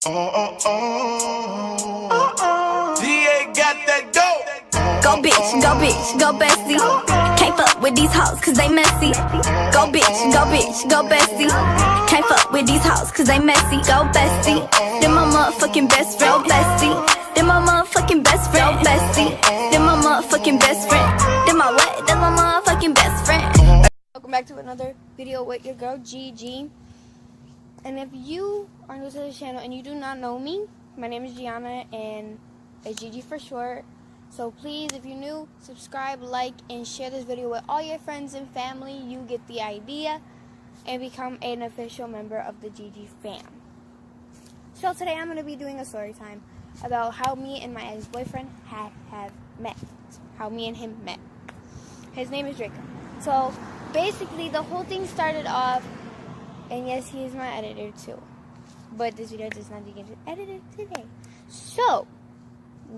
DA got that dope. Go bitch, go bestie. Can't fuck with these hoes cause they messy. Go bitch, go bestie. Can't fuck with these hoes cause they messy. Go bestie. Then my motherfucking best friend. Go bestie. Then my motherfucking best friend. Go bestie. Then my motherfucking best friend. Then my what? Then my motherfucking best friend. Welcome back to another video with your girl Gigi. And if you are new to this channel and you do not know me, my name is Gianna and it's Gigi for short. So please, if you're new, subscribe, like, and share this video with all your friends and family. You get the idea, and become an official member of the Gigi fam. So today I'm going to be doing a story time about how me and my ex-boyfriend have met. How me and him met. His name is Drako. So basically the whole thing started off, and yes, he is my editor too. But this video does not get edited today. So,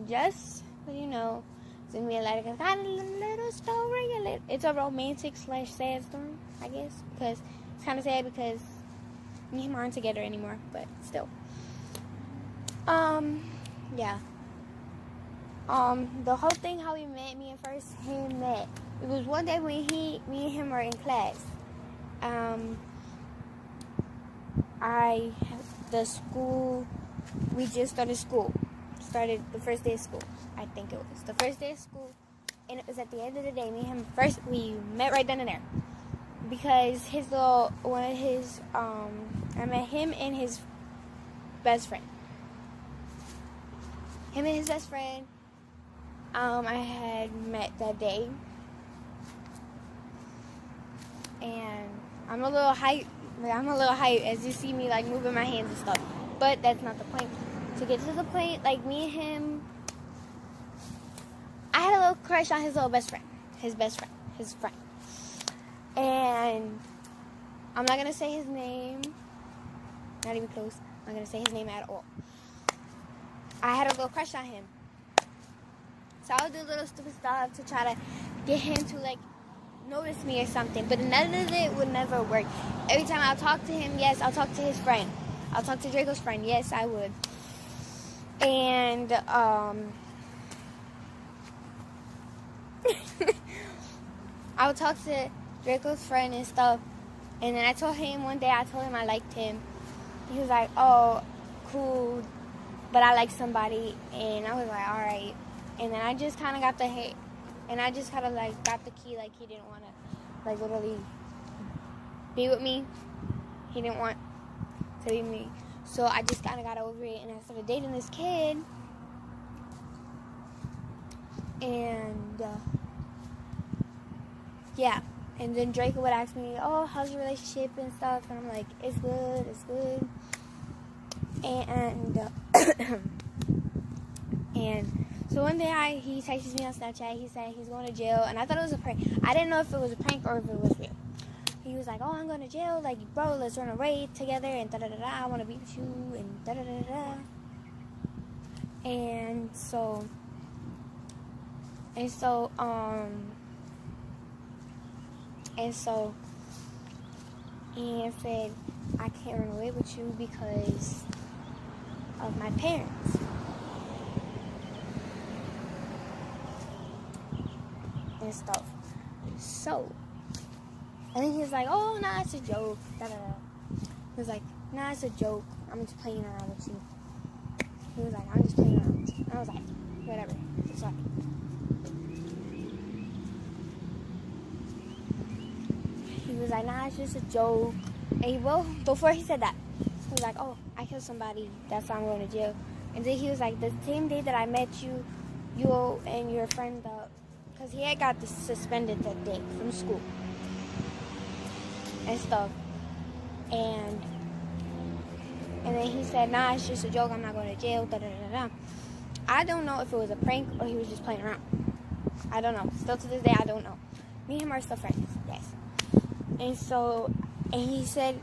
just so you know, it's going to be a little story. It's a romantic / sad story, I guess. Because it's kind of sad because me and him aren't together anymore. But still. Yeah. The whole thing, how we met, me and first him met. It was one day when me and him were in class. The school, we just started school. Started the first day of school, I think it was. The first day of school, and it was at the end of the day, me and him first, we met right then and there. Because I met him and his best friend. Him and his best friend, I had met that day. And I'm a little hyped as you see me like moving my hands and stuff. But that's not the point. To get to the point, like me and him, I had a little crush on his little best friend. His friend. And I'm not going to say his name. Not even close. I'm not going to say his name at all. I had a little crush on him. So I would do little stupid stuff to try to get him to like notice me or something. But none of it would never work. Every time I'll talk to him, yes, I'll talk to his friend. I'll talk to Draco's friend. Yes, I would. And, I would talk to Draco's friend and stuff. And then I told him one day, I liked him. He was like, oh, cool. But I like somebody. And I was like, all right. And then I just kind of got the hate. And I just kind of like got the key, like he didn't want to, like literally be with me. He didn't want to be me. So I just kind of got over it, and I started dating this kid. And, yeah. And then Draco would ask me, oh, how's your relationship and stuff? And I'm like, it's good. And, and so one day he texted me on Snapchat. He said he's going to jail, and I thought it was a prank. I didn't know if it was a prank or if it was real. He was like, oh, I'm going to jail. Like, bro, let's run a raid together. And da-da-da-da. I want to be with you. And da-da-da-da. And so, he said, I can't run away with you because of my parents. And stuff. So, and then he was like, oh, nah, it's a joke. Da-da-da. He was like, nah, it's a joke. I'm just playing around with you. He was like, I'm just playing around with you. And I was like, whatever. It's okay. He was like, nah, it's just a joke. And before he said that, he was like, oh, I killed somebody. That's why I'm going to jail. And then he was like, the same day that I met you, you and your friend, because he had got suspended that day from school. And stuff. And then he said, nah, it's just a joke. I'm not going to jail. Da-da-da-da. I don't know if it was a prank or he was just playing around. I don't know. Still to this day, I don't know. Me and him are still friends. Yes. And he said,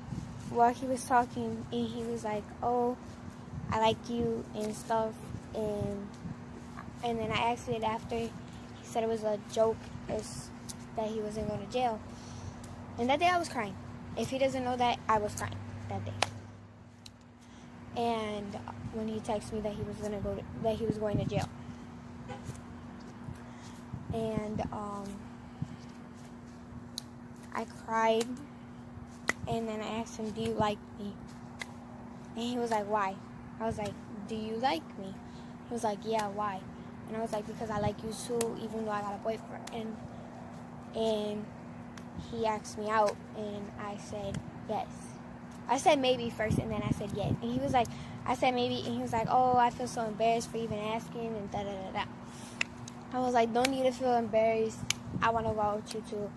while he was talking, and he was like, oh, I like you and stuff. And then I asked it after. He said it was a joke, that he wasn't going to jail. And that day I was crying. If he doesn't know that, I was crying that day. and when he texted me that he was going to jail. And I cried, and then I asked him, "Do you like me?" And he was like, "Why?" I was like, "Do you like me?" He was like, "Yeah, why?" And I was like, "Because I like you too, even though I got a boyfriend." And he asked me out, and I said yes. I said maybe first, and then I said yes. And he was like, I said maybe, and he was like, "Oh, I feel so embarrassed for even asking," and da-da-da-da. I was like, "Don't need to feel embarrassed. I want to go out with you too."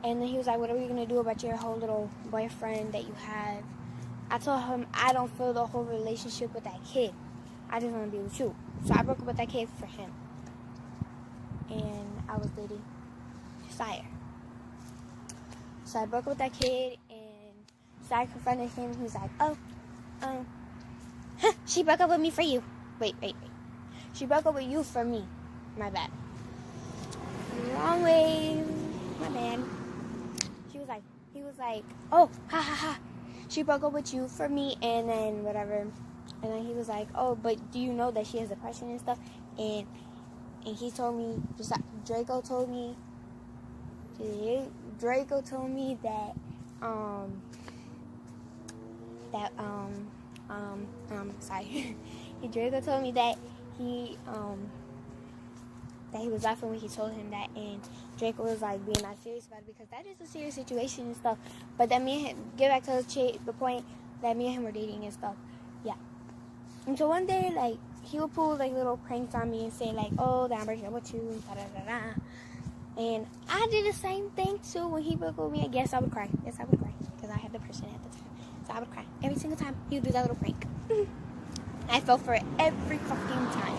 And then he was like, "What are we going to do about your whole little boyfriend that you have?" I told him I don't feel the whole relationship with that kid. I just want to be with you. So I broke up with that kid for him. And I was dating Sire. So I broke up with that kid, and Sire confronted him. He was like, she broke up with me for you. Wait. She broke up with you for me. My bad. Wrong way. My bad. He was like, "Oh, ha ha ha. She broke up with you for me," and then whatever. And then he was like, "Oh, but do you know that she has depression and stuff?" And he told me, Draco told me that Draco told me that he was laughing when he told him that, and Draco was like being not serious about it because that is a serious situation and stuff. But then me and him, get back to the point that me and him were dating and stuff. Yeah. And so one day, like, he would pull like little pranks on me and say like, "Oh, that I'm breaking up with you," da da da da. And I did the same thing too when he broke up with me. I guess I would cry. Yes, I would cry because I had depression at the time. So I would cry every single time he would do that little prank. I fell for it every fucking time.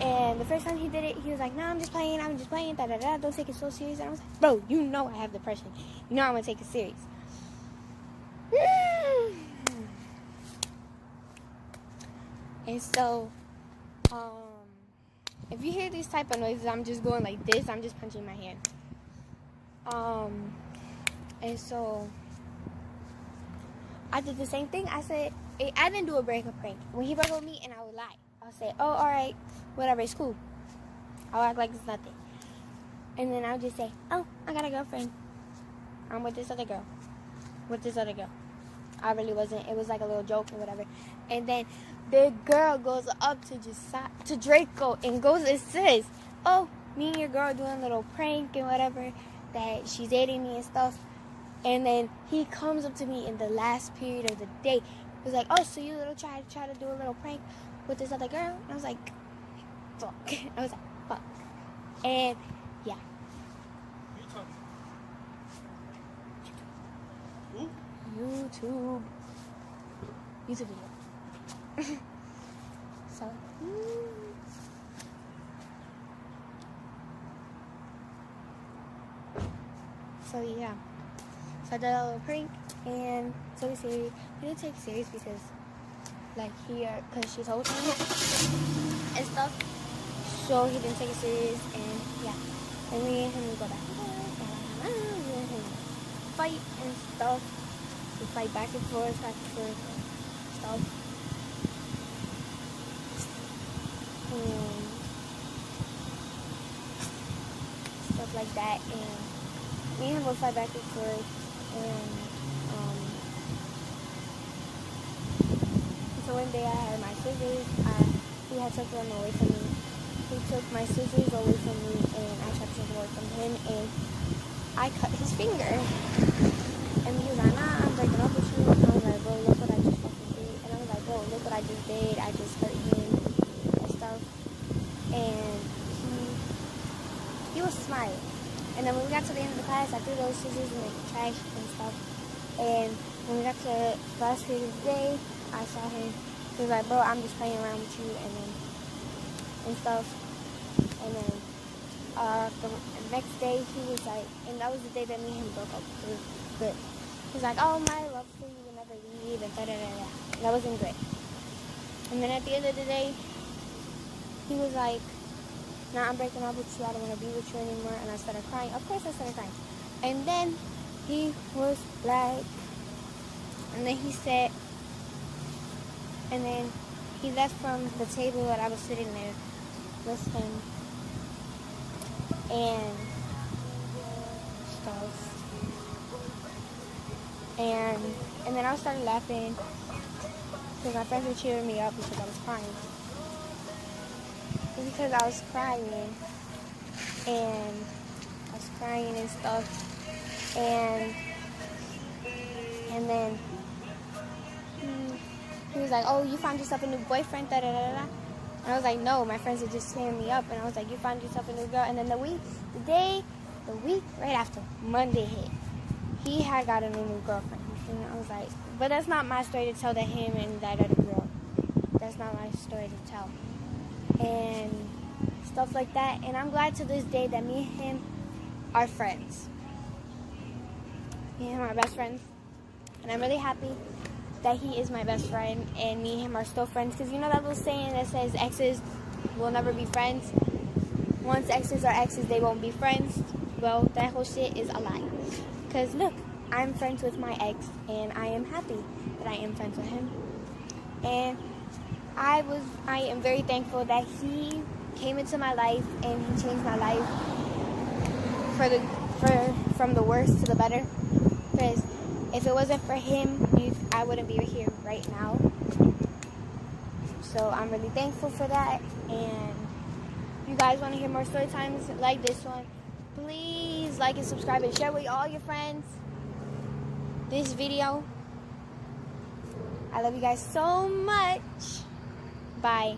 And the first time he did it, he was like, "No, I'm just playing, da da da, don't take it so serious." And I was like, "Bro, you know I have depression. You know I'm gonna take it serious." And so, if you hear these type of noises, I'm just going like this, I'm just punching my hand. And so, I did the same thing. I said, I didn't do a breakup prank. When he broke up with me, and I would lie. I'll say, "Oh, alright, whatever, it's cool." I'll act like it's nothing. And then I'll just say, "Oh, I got a girlfriend. I'm with this other girl. I really wasn't. It was like a little joke or whatever." And then the girl goes up to Draco and goes and says, "Oh, me and your girl doing a little prank and whatever, that she's dating me and stuff." And then he comes up to me in the last period of the day. He was like, "Oh, so you try to do a little prank with this other girl?" And I was like, fuck. And yeah. YouTube video. So yeah. So I did a little prank, and so we didn't take it serious because she told him and stuff. So he didn't take it serious, and yeah. And me and him would go back and forth, and fight and stuff. We fight back and forth, and stuff. And stuff like that. And me and him would fight back and forth. And so one day I had my scissors. He had took them away from me. He took my scissors away from me, and I tried to take them away from him, and I cut his finger. And he was like, "Nah, I'm breaking up with you." And I was like, "Bro, look what I just fucking did." And I was like, "Bro, look what I just did. I just hurt him and stuff." And he was smiling. And then when we got to the end of the class, I threw those scissors in the trash and stuff. And when we got to the last period of the day, I saw him. He was like, "Bro, I'm just playing around with you," and stuff. And then the next day, he was like, and that was the day that me and him broke up. It was good. He was like, "Oh, my love for you will never leave," and da-da-da-da. That wasn't good. And then at the end of the day, he was like, "Nah, I'm breaking up with you. I don't want to be with you anymore." And I started crying. Of course I started crying. And then he was like, and then he said, And then he left from the table that I was sitting there with him and stuff. And then I started laughing because my friends were cheering me up because I was crying. And because I was crying and stuff. And then he was like, oh, you found yourself a new boyfriend, da da da da. And I was like, no, my friends are just cheering me up. And I was like, you found yourself a new girl. And then the week right after, Monday hit, he had got a new girlfriend. And I was like, but that's not my story to tell to him and that other girl. That's not my story to tell. And stuff like that. And I'm glad to this day that me and him are friends. Me and him are best friends. And I'm really happy that he is my best friend and me and him are still friends. Because you know that little saying that says exes will never be friends? Once exes are exes, they won't be friends. Well, that whole shit is a lie. Because look, I'm friends with my ex and I am happy that I am friends with him. And I am very thankful that he came into my life and he changed my life from the worst to the better. Because if it wasn't for him, I wouldn't be here right now. So I'm really thankful for that. And if you guys want to hear more story times like this one, please like and subscribe and share with all your friends this video. I love you guys so much. Bye.